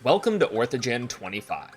Welcome to OrthoGen 25.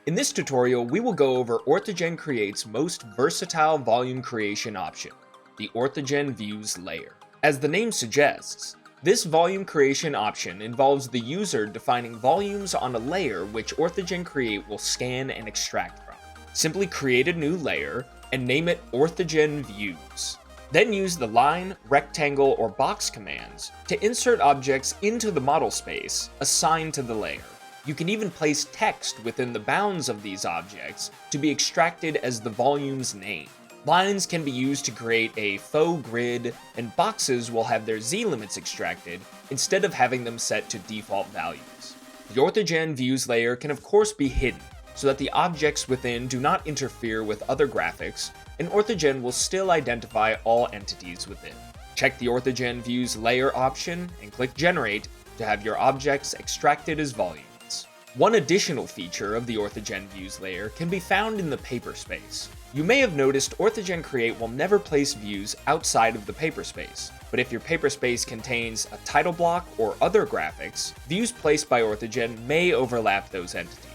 In this tutorial, we will go over OrthoGen Create's most versatile volume creation option, the OrthoGen Views layer. As the name suggests, this volume creation option involves the user defining volumes on a layer which OrthoGen Create will scan and extract from. Simply create a new layer and name it OrthoGen Views. Then use the line, rectangle, or box commands to insert objects into the model space assigned to the layer. You can even place text within the bounds of these objects to be extracted as the volume's name. Lines can be used to create a faux grid, and boxes will have their Z-limits extracted instead of having them set to default values. The OrthoGen Views layer can of course be hidden, so that the objects within do not interfere with other graphics, and OrthoGen will still identify all entities within. Check the OrthoGen Views layer option and click Generate to have your objects extracted as volumes. One additional feature of the OrthoGen Views layer can be found in the paper space. You may have noticed OrthoGen Create will never place views outside of the paper space, but if your paper space contains a title block or other graphics, views placed by OrthoGen may overlap those entities.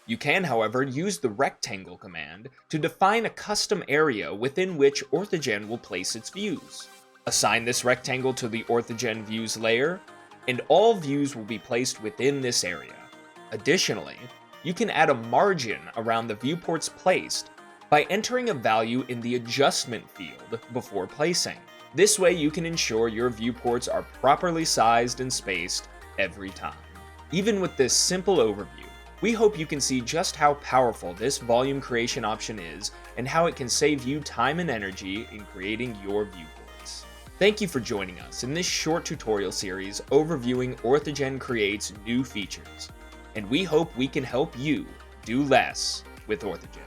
You can, however, use the rectangle command to define a custom area within which OrthoGen will place its views. Assign this rectangle to the OrthoGen Views layer, and all views will be placed within this area. Additionally, you can add a margin around the viewports placed by entering a value in the adjustment field before placing. This way you can ensure your viewports are properly sized and spaced every time. Even with this simple overview, we hope you can see just how powerful this volume creation option is and how it can save you time and energy in creating your viewports. Thank you for joining us in this short tutorial series overviewing OrthoGen Create's new features, and we hope we can help you do less with OrthoGen.